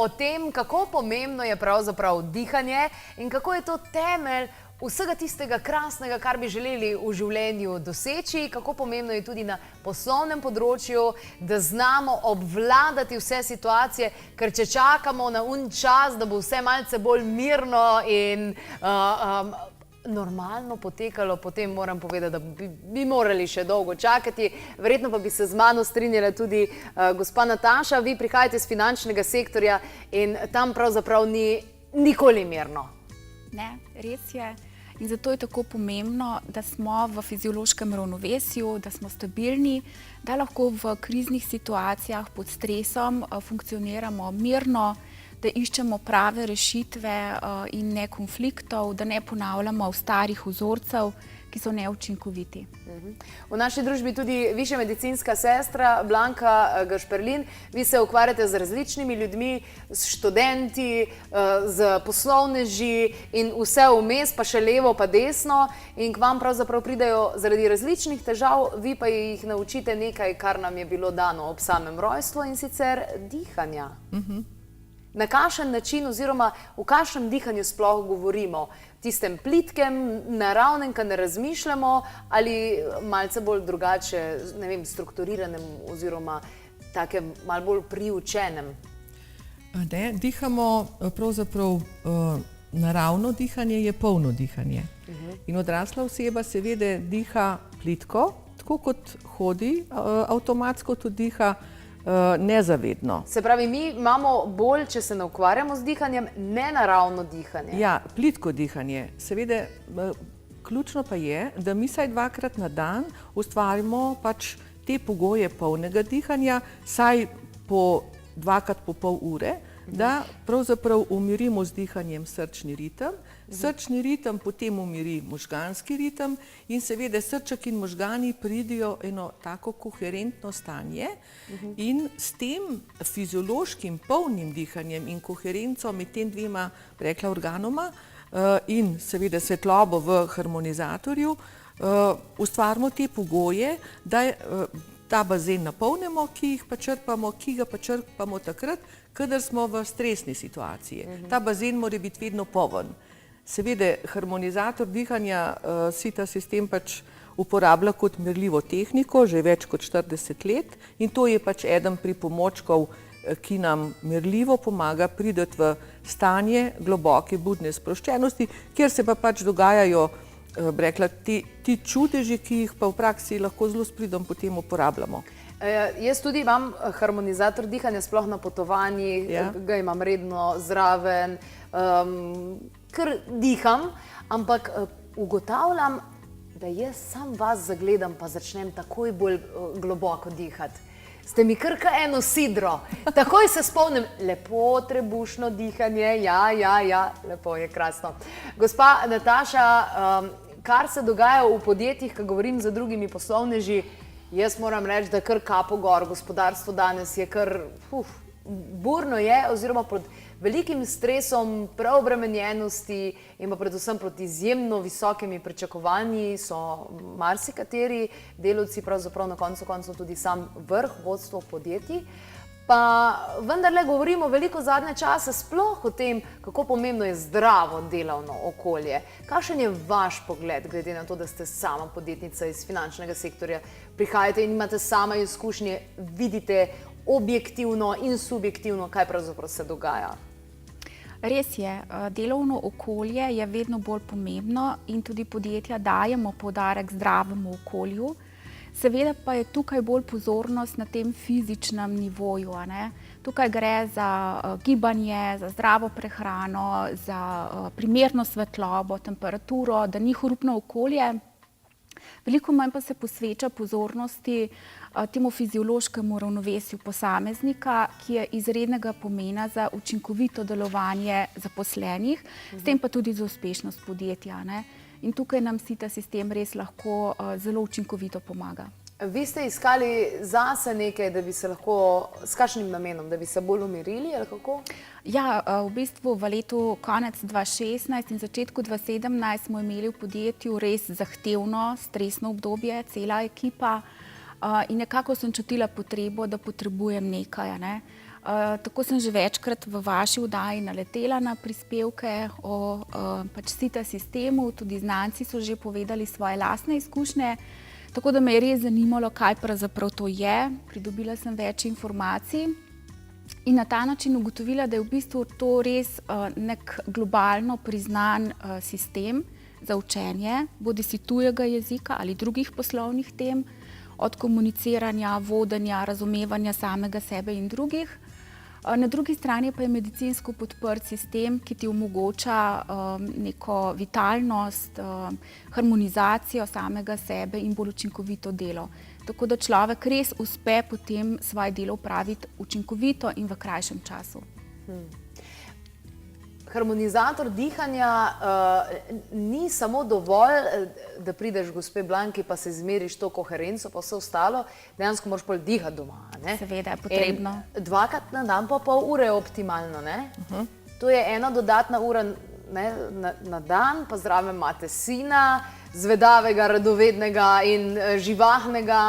o tem, kako pomembno je pravzaprav dihanje in kako je to temelj vsega tistega krasnega, kar bi želeli v življenju doseči, kako pomembno je tudi na poslovnem področju, da znamo obvladati vse situacije, ker če čakamo na čas, da bo vse malce bolj mirno in normalno potekalo, potem moram povedati, da bi morali še dolgo čakati. Verjetno pa bi se z mano strinjala tudi gospa Nataša. Vi prihajate iz finančnega sektorja in tam pravzaprav ni nikoli mirno. Ne, res je. In zato je tako pomembno, da smo v fiziološkem ravnovesju, da smo stabilni, da lahko v kriznih situacijah pod stresom funkcioniramo mirno, da iščemo prave rešitve in ne konfliktov, da ne ponavljamo starih vzorcev, ki so neučinkoviti. V naši družbi tudi višja medicinska sestra Blanka Gašperlin. Vi se ukvarjate z različnimi ljudmi, s študenti, z poslovneži in vse vmes, pa še levo, pa desno. In k vam pravzaprav pridejo zaradi različnih težav, vi pa jih naučite nekaj, kar nam je bilo dano ob samem rojstvu, in sicer dihanja. Na kakšen način oziroma v kakšnem dihanju sploh govorimo? Tistem plitkem, naravnem, ki ne razmišljamo, ali malce bolj drugače, ne vem, strukturiranem oziroma takem malo bolj priučenem? Ne, dihamo pravzaprav naravno dihanje je polno dihanje. In odrasla oseba seveda diha plitko, tako kot hodi, avtomatsko tudi diha nezavedno. Se pravi, mi imamo bolj, če se ne ukvarjamo z dihanjem, nenaravno dihanje. Ja, plitko dihanje. Seveda, ključno pa je, da mi vsaj dvakrat na dan ustvarimo pač te pogoje polnega dihanja, saj po dvakrat po pol ure, da pravzaprav umirimo z dihanjem srčni ritem. Srčni ritem potem umiri možganski ritem in seveda srček in možgani pridijo eno tako koherentno stanje in s tem fiziološkim polnim dihanjem in koherenco med tem dvema, rekla, organoma in seveda svetlobo v harmonizatorju ustvarimo te pogoje, da ta bazen napolnimo, ki ga pa črpamo takrat, kadar smo v stresni situaciji. Ta bazen mora biti vedno poln. Seveda, harmonizator dihanja si ta sistem pač uporablja kot merljivo tehniko že več kot 40 let in to je pač eden pripomočkov, ki nam merljivo pomaga priti v stanje globoke budne sproščenosti, kjer se pa pač dogajajo, rekla, ti čudeži, ki jih pa v praksi lahko zelo s pridom potem uporabljamo. Jaz tudi imam harmonizator dihanja, sploh na potovanjih, ga imam redno zraven, ker diham, ampak ugotavljam, da jaz sam vas zagledam, pa začnem takoj bolj globoko dihati. Ste mi kar eno sidro. Takoj se spomnim, lepo trebušno dihanje, ja, lepo je, krasno. Gospa Nataša, kar se dogaja v podjetjih, ko govorim z drugimi poslovneži, jaz moram reči, da kar kapo gor, gospodarstvo danes je kar burno je, oziroma pod velikim stresom preobremenjenosti in pa predvsem proti izjemno visokimi pričakovanji so marsikateri delavci, pravzaprav na koncu koncev tudi sam vrh, vodstvo podjetij. Pa vendarle govorimo veliko zadnje čase sploh o tem, kako pomembno je zdravo delovno okolje. Kakšen je vaš pogled, glede na to, da ste sama podjetnica iz finančnega sektorja, prihajate in imate sama izkušnje, vidite objektivno in subjektivno, kaj pravzaprav se dogaja? Res je, delovno okolje je vedno bolj pomembno in tudi podjetja dajemo poudarek zdravemu okolju. Seveda pa je tukaj bolj pozornost na tem fizičnem nivoju. Tukaj gre za gibanje, za zdravo prehrano, za primerno svetlobo, temperaturo, da ni hrupno okolje. Veliko manj pa se posveča pozornosti temu fiziološkemu ravnovesju posameznika, ki je izrednega pomena za učinkovito delovanje zaposlenih, s tem pa tudi za uspešnost podjetja. In tukaj nam si ta sistem res lahko zelo učinkovito pomaga. Vi ste iskali zase nekaj, da bi se lahko, s kakšnim namenom, da bi se bolj umirili ali kako? Ja, v bistvu v letu konec 2016 in začetku 2017 smo imeli v podjetju res zahtevno, stresno obdobje, cela ekipa in nekako sem čutila potrebo, da potrebujem nekaj. Tako sem že večkrat v vaši oddaji naletela na prispevke o pač SITA sistemu, tudi znanci so že povedali svoje lastne izkušnje, tako da me je res zanimalo, kaj pravzaprav to je. Pridobila sem več informacij in na ta način ugotovila, da je v bistvu to res nek globalno priznan sistem za učenje, bodisi tujega jezika ali drugih poslovnih tem, od komuniciranja, vodenja, razumevanja samega sebe in drugih. Na drugi strani pa je medicinsko podprt sistem, ki ti omogoča neko vitalnost, harmonizacijo samega sebe in bolj učinkovito delo. Tako da človek res uspe potem svoje delo opraviti učinkovito in v krajšem času. Harmonizator dihanja ni samo dovolj, da prideš gospe Blanki pa se izmeriš to koherenco pa vse ostalo, dejansko moraš pol dihati doma, ne? Seveda je potrebno. In 2-krat na dan pa pol ure je optimalno, ne? To je ena dodatna ura, ne, na dan, pa zraven imate sina, zvedavega, radovednega in živahnega.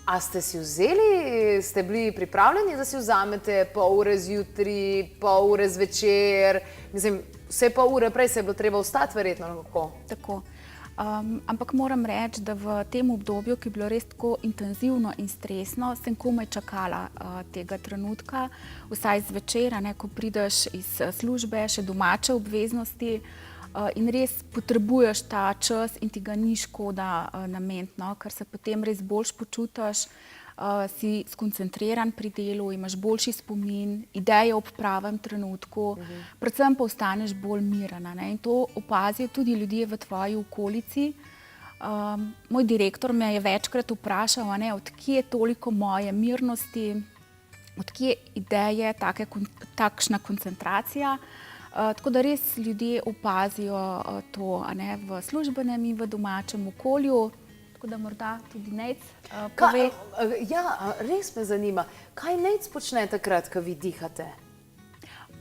A ste si vzeli, ste bili pripravljeni, da si vzamete pol ure zjutraj, pol ure zvečer? Mislim, vse pol ure prej se je bilo treba vstati, verjetno, kako? Tako. Ampak moram reči, da v tem obdobju, ki je bilo res tako intenzivno in stresno, sem komaj čakala tega trenutka, vsaj zvečer, ko prideš iz službe, še domače obveznosti, in res potrebuješ ta čas in ti ga ni škoda nameniti, ker se potem res boljš počutiš, si skoncentriran pri delu, imaš boljši spomin, ideje ob pravem trenutku, predvsem pa ostaneš bolj miren, ne? In to opazijo tudi ljudje v tvoji okolici. Moj direktor me je večkrat vprašal, odkje je toliko moje mirnosti, odkje ideje, takšna koncentracija. Tako da res ljudje opazijo to v službenem in v domačem okolju. Tako da morda tudi Nejc pove. Ja, res me zanima, kaj Nejc počne takrat, ko vi dihate?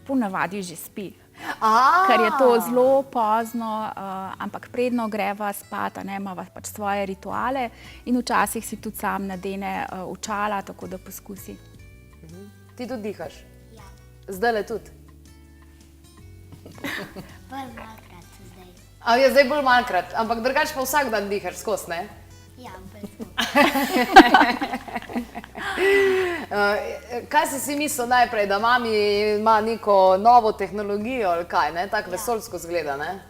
Ponavadi že spi. Ker je to zelo pozno, ampak predno greva spat, imava pač svoje rituale in včasih si tudi sam nadene očala, tako da poskusi. Ti tudi dihaš? Ja, Zdajle tudi? bolj malkrat zdaj. A je zdaj bolj malkrat, ampak drugače pa vsak dan dihaš skozi, ne? Ja, bolj tako. Kaj si mislil najprej, da mami ima neko novo tehnologijo ali kaj, ne? Tako vesoljsko zgleda, ne?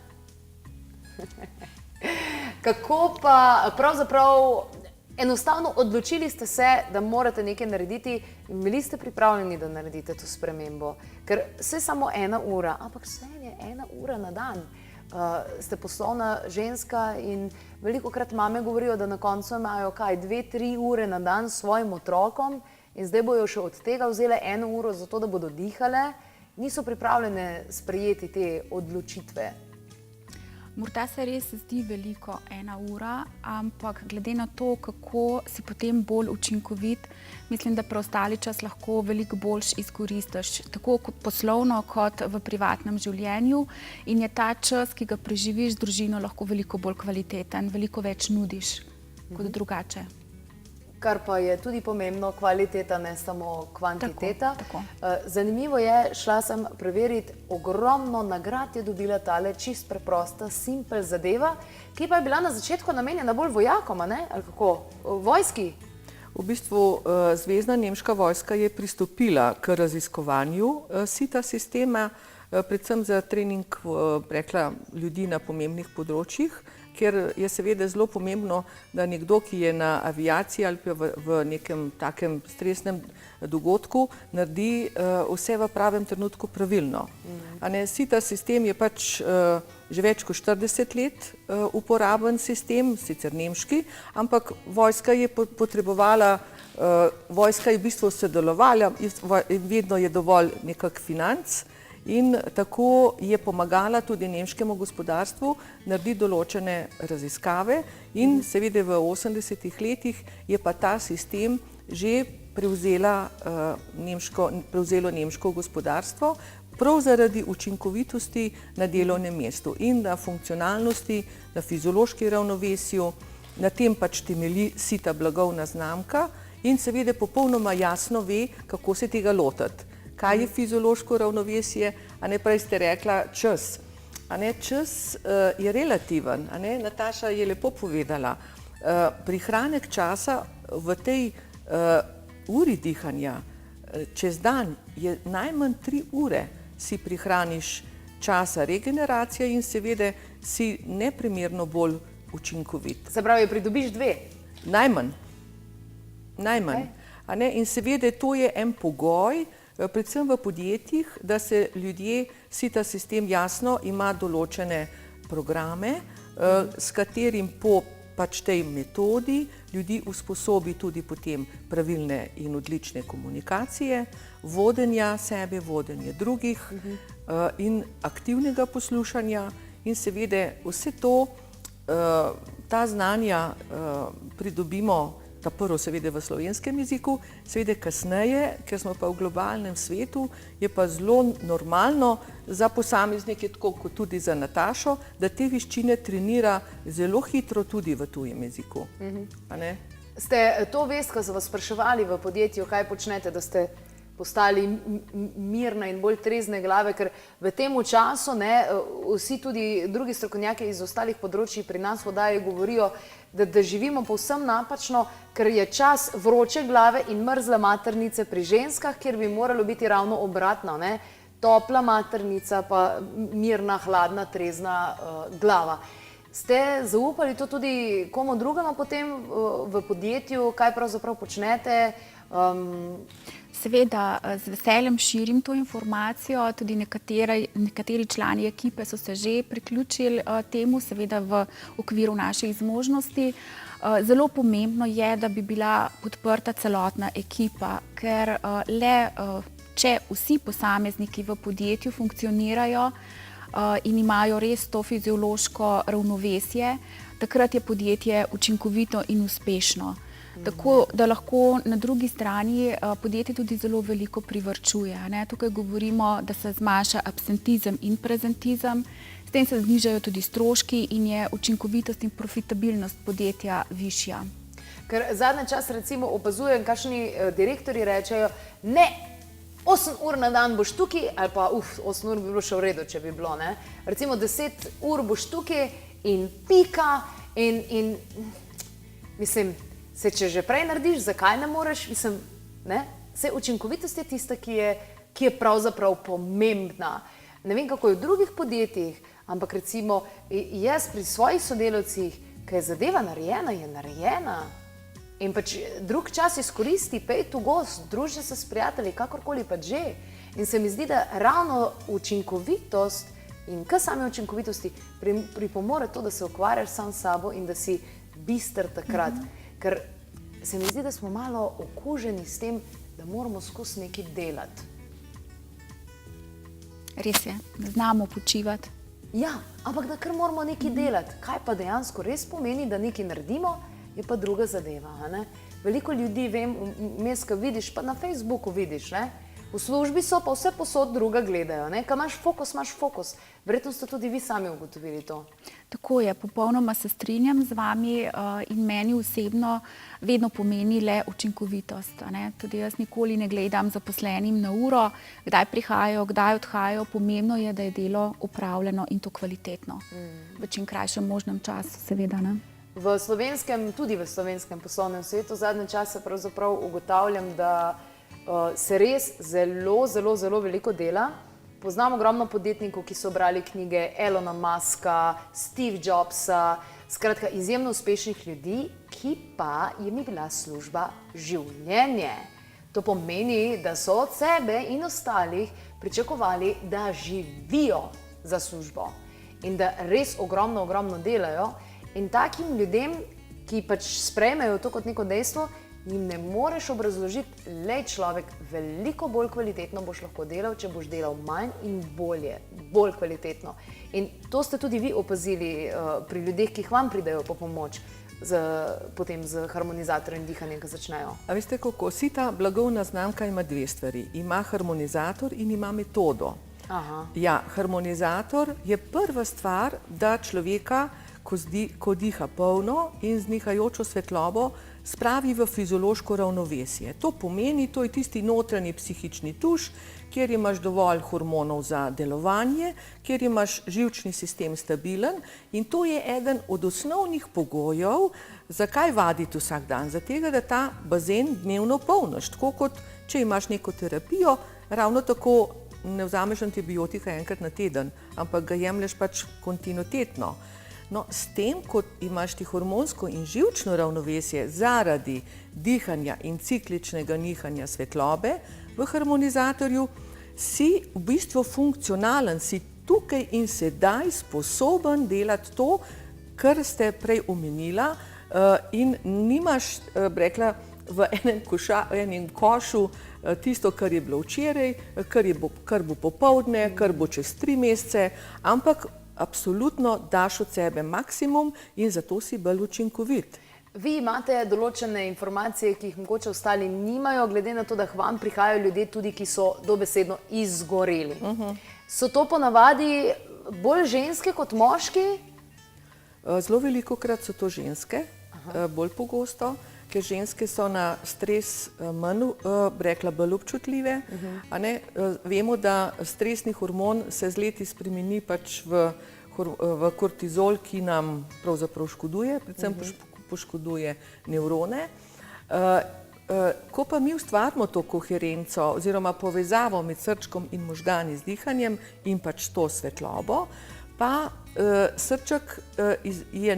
Kako pa pravzaprav enostavno odločili ste se, da morate nekaj narediti in bili ste pripravljeni, da naredite to spremembo? Ker vse samo 1 ura, ampak vse je 1 ura na dan. Ste poslovna ženska in velikokrat mame govorijo, da na koncu imajo 2-3 ure na dan s svojim otrokom in zdaj bojo še od tega vzele 1 uro za to, da bodo dihale, niso pripravljene sprejeti te odločitve. Morda se res zdi veliko 1 ura, ampak glede na to, kako si potem bolj učinkovit, mislim, da preostali čas lahko veliko boljš izkoristiš, tako poslovno kot v privatnem življenju, in je ta čas, ki ga preživiš z družino, lahko veliko bolj kvaliteten, veliko več nudiš kot drugače. Kar pa je tudi pomembno, kvaliteta, ne samo kvantiteta. Tako. Zanimivo je, šla sem preveriti, ogromno nagrad je dobila tale čist preprosta, simpel zadeva, ki pa je bila na začetku namenjena bolj vojakom, ne? Ali kako? Vojski? V bistvu Zvezna nemška vojska je pristopila k raziskovanju SITA sistema, predvsem za trening ljudi na pomembnih področjih, ker je seveda zelo pomembno, da nekdo, ki je na aviaciji ali pa v nekem takem stresnem dogodku, naredi vse v pravem trenutku pravilno. SITA sistem je pač že več kot 40 let uporaben sistem, sicer nemški, ampak vojska je potrebovala, vojska je v bistvu sodelovala, vedno je dovolj nekak financ, in tako je pomagala tudi nemškemu gospodarstvu narediti določene raziskave in seveda v 80-ih letih je pa ta sistem že prevzelo nemško gospodarstvo prav zaradi učinkovitosti na delovnem mestu in na funkcionalnosti, na fiziološki ravnovesju, na tem pač temelji SITA blagovna znamka in seveda popolnoma jasno ve, kako se tega lotiti. Kaj je fiziološko ravnovesje, a ne, prej ste rekla čas. A ne, čas je relativen, a ne, Nataša je lepo povedala. Prihranek časa v tej uri dihanja čez dan je najmanj 3 ure si prihraniš časa regeneracije in seveda si neprimerno bolj učinkovit. Se pravi, pridobiš 2. Najmanj. A ne? In seveda to je en pogoj, predvsem v podjetjih, da se ljudje, si ta sistem jasno ima določene programe, s katerim po pač tej metodi ljudi usposobi tudi potem pravilne in odlične komunikacije, vodenja sebe, vodenje drugih in aktivnega poslušanja in seveda vse to, ta znanja pridobimo ta prvo seveda v slovenskem jeziku, seveda kasneje, ker smo pa v globalnem svetu, je pa zelo normalno za posameznike, tako kot tudi za Natašo, da te veščine trenira zelo hitro tudi v tujem jeziku. A ne? Ste to vest, ko so vas spraševali v podjetju, kaj počnete, da ste postali mirne in bolj trezne glave, ker v tem času vsi tudi drugi strokovnjaki iz ostalih področji pri nas v oddaji govorijo, da živimo povsem napačno, ker je čas vroče glave in mrzle maternice pri ženskah, kjer bi moralo biti ravno obratno, ne? Topla maternica pa mirna, hladna, trezna glava. Ste zaupali to tudi komu drugemu potem v podjetju, kaj pravzaprav počnete? Seveda, z veseljem širim to informacijo, tudi nekateri člani ekipe so se že priključili temu, seveda v okviru naših zmožnosti. Zelo pomembno je, da bi bila podprta celotna ekipa, ker če vsi posamezniki v podjetju funkcionirajo in imajo res to fiziološko ravnovesje, takrat je podjetje učinkovito in uspešno. Tako da lahko na drugi strani podjetje tudi zelo veliko privarčuje. Tukaj govorimo, da se zmanjša absentizem in prezentizem, s tem se znižajo tudi stroški in je učinkovitost in profitabilnost podjetja višja. Ker zadnji čas recimo opazujem, kakšni direktorji rečejo, ne, 8 ur na dan boš tukaj, ali pa 8 ur bi bilo še v redu, če bi bilo, ne. Recimo 10 ur boš tukaj in pika in mislim, se če že prej narediš, zakaj ne moreš, mislim, ne? Saj učinkovitost je tista, ki je pravzaprav pomembna. Ne vem, kako je v drugih podjetjih, ampak recimo jaz pri svojih sodelavcih, ko je zadeva narejena, je narejena. In pač drug čas izkoristi, pej tu gost, druži se s prijatelji, kakorkoli pa že. In se mi zdi, da ravno učinkovitost in k sami učinkovitosti pripomore to, da se ukvarjaš sam s sabo in da si bister takrat. Ker se mi zdi, da smo malo okuženi s tem, da moramo skozi nekaj delati. Res je, da znamo počivati. Ja, ampak da kar moramo nekaj delati. Kaj pa dejansko res pomeni, da nekaj naredimo, je pa druga zadeva. Ne? Veliko ljudi, vem, vmes, ko vidiš, pa na Facebooku vidiš, ne? V službi so, pa vse posod druga gledajo. Ko imaš fokus. Verjetno ste tudi vi sami ugotovili to. Tako je, popolnoma se strinjam z vami in meni osebno vedno pomeni le učinkovitost. Tudi jaz nikoli ne gledam zaposlenim na uro, kdaj prihajajo, kdaj odhajajo. Pomembno je, da je delo opravljeno in to kvalitetno. V čim krajšem možnem času, seveda. Ne? Tudi v slovenskem poslovnem svetu zadnje čase pravzaprav ugotavljam, da se res zelo veliko dela. Poznam ogromno podjetnikov, ki so brali knjige Elona Muska, Steve Jobsa, skratka izjemno uspešnih ljudi, ki pa jim je bila služba življenje. To pomeni, da so od sebe in ostalih pričakovali, da živijo za službo in da res ogromno delajo. In takim ljudem, ki pač sprejmejo to kot neko dejstvo, jim ne moreš obrazložiti, le človek, veliko bolj kvalitetno boš lahko delal, če boš delal manj in bolj kvalitetno. In to ste tudi vi opazili pri ljudeh, ki k vam pridejo po pomoč, potem z harmonizatorjem in dihanjem, ko začnejo. A veste kako, si ta blagovna znamka ima 2 stvari. Ima harmonizator in ima metodo. Ja, harmonizator je prva stvar, da človeka, ko diha polno in z nihajočo svetlobo, spravi v fiziološko ravnovesje. To pomeni, to je tisti notranji psihični tuš, kjer imaš dovolj hormonov za delovanje, kjer imaš živčni sistem stabilen in to je eden od osnovnih pogojev, zakaj vaditi vsak dan. Zato, da ta bazen dnevno polniš, tako kot če imaš neko terapijo, ravno tako ne vzameš antibiotika enkrat na teden, ampak ga jemlješ pač kontinuitetno. No, s tem, ko imaš ti hormonsko in živčno ravnovesje zaradi dihanja in cikličnega nihanja svetlobe v harmonizatorju, si v bistvu funkcionalen, si tukaj in sedaj sposoben delati to, kar ste prej omenila in nimaš, rekla, v enem košu tisto, kar je bilo včeraj, kar bo popoldne, kar bo čez 3 mesece, ampak absolutno daš od sebe maksimum in zato si bolj učinkovit. Vi imate določene informacije, ki jih mogoče ostali nimajo, glede na to, da k vam prihajajo ljudje tudi, ki so dobesedno izgoreli. So to ponavadi bolj ženske kot moški? Zelo velikokrat so to ženske, bolj pogosto, ker ženske so na stres manj, rekla, bolj občutljive. Vemo, da stresni hormon se z leti spremeni pač v kortizol, ki nam pravzaprav škoduje, predvsem poškoduje nevrone. Ko pa mi ustvarimo to koherenco oziroma povezavo med srčkom in možgani z dihanjem in pač to svetlobo, pa srček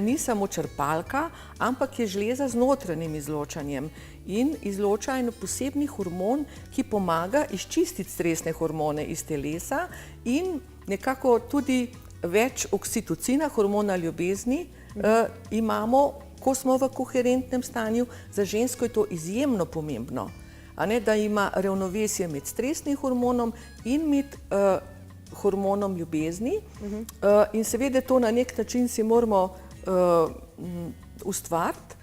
ni samo črpalka, ampak je žleza z notranjim izločanjem in izloča en posebni hormon, ki pomaga izčistiti stresne hormone iz telesa in nekako tudi več oksitocina, hormona ljubezni, imamo, ko smo v koherentnem stanju. Za žensko je to izjemno pomembno, da ima ravnovesje med stresnim hormonom in med hormonom ljubezni in seveda to na nek način si moramo ustvariti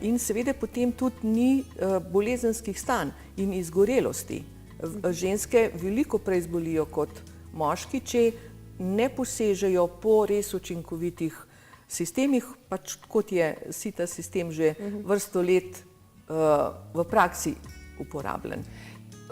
in seveda potem tudi ni bolezenskih stanj in izgorelosti. Ženske veliko prej zbolijo kot moški, če ne posežejo po res učinkovitih sistemih, pač kot je SITA sistem že vrsto let v praksi uporabljen.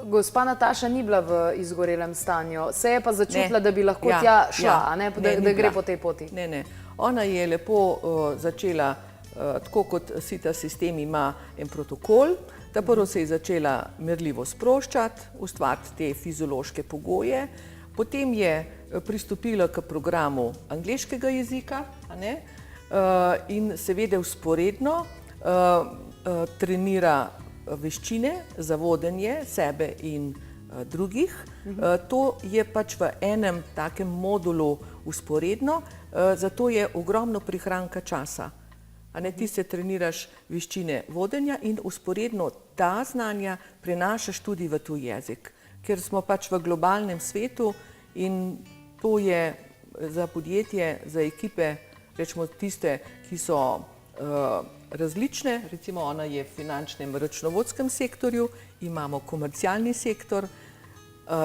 Gospa Nataša ni bila v izgorelem stanju, se je pa začutila, da bi lahko tja šla, da gre po tej poti. Ne. Ona je lepo začela, tako kot SITA sistem ima en protokol, da prvo se je začela merljivo sproščati, ustvariti te fiziološke pogoje, potem je pristopila k programu angleškega jezika in seveda vzporedno trenira veščine za vodenje sebe in drugih. To je pač v enem takem modulu vzporedno, zato je ogromno prihranka časa. Ti se treniraš veščine vodenja in vzporedno ta znanja prenašaš tudi v tuj jezik, ker smo pač v globalnem svetu in to je za podjetje, za ekipe, rečemo tiste, ki so različne, recimo ona je v finančnem računovodskem sektorju, imamo komercialni sektor,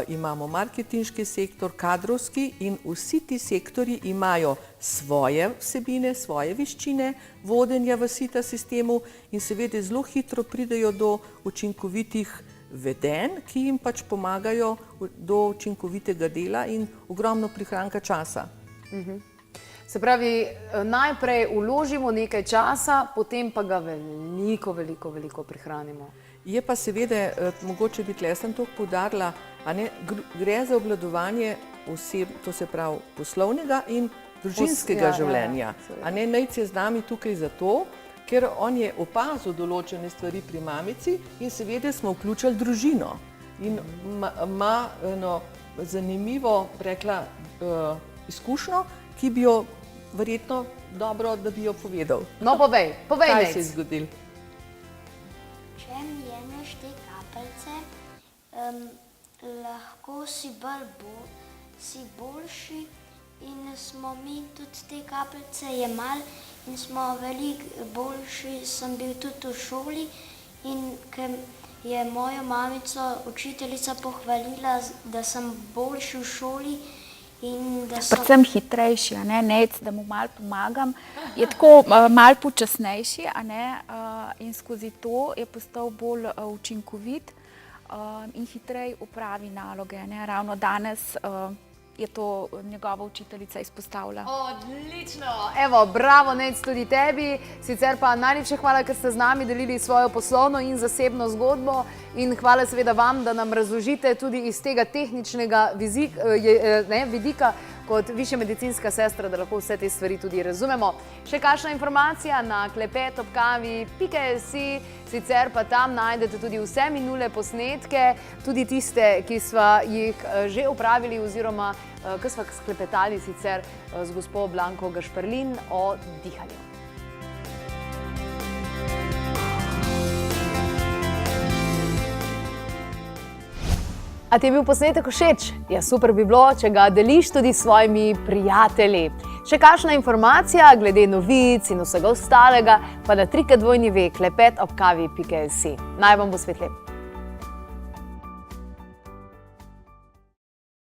imamo marketinški sektor, kadrovski in vsi ti sektorji imajo svoje vsebine, svoje veščine vodenja v SITA sistemu in seveda zelo hitro pridejo do učinkovitih vedenj, ki jim pač pomagajo do učinkovitega dela in ogromno prihranka časa. Se pravi, najprej vložimo nekaj časa, potem pa ga veliko prihranimo. Je pa seveda, mogoče bi tle sem to poudarila, gre za obvladovanje oseb, to se pravi poslovnega in družinskega življenja. Nejc je z nami tukaj zato, ker on je opazil določene stvari pri mamici in seveda smo vključili družino. In ima eno zanimivo, rekla, izkušnjo, ki bi jo verjetno dobro, da bi jo povedal. No, povej, kaj se je zgodilo. Če mi jemlješ te kapljice, lahko si boljši in smo mi tudi te kapljice jemali in smo veliko boljši, sem bil tudi v šoli in ker je mojo mamico učiteljica pohvalila, da sem boljši v šoli in da so Predvsem hitrejši, a ne, da mu malo pomagam, je tako malo počasnejši, a ne, in skozi to je postal bolj učinkovit in hitreje opravi naloge, ne. Ravno danes je to njegova učiteljica izpostavila. Odlično! Evo, bravo, Nec, tudi tebi. Sicer pa najlepše hvala, ker ste z nami delili svojo poslovno in zasebno zgodbo in hvala seveda vam, da nam razložite tudi iz tega tehničnega vidika kot višja medicinska sestra, da lahko vse te stvari tudi razumemo. Še kakšna informacija na klepetobkavi.si, sicer pa tam najdete tudi vse minule posnetke, tudi tiste, ki sva jih že opravili oziroma ki sva sklepetali sicer z gospo Blanko Gašperlin o dihanju. A ti je bil posnetek všeč? Ja, super bi bilo, če ga deliš tudi s svojimi prijatelji. Še kakšna informacija glede novic in vsega ostalega, pa na www.klepetobkavi.si. Naj vam bo svetlepo.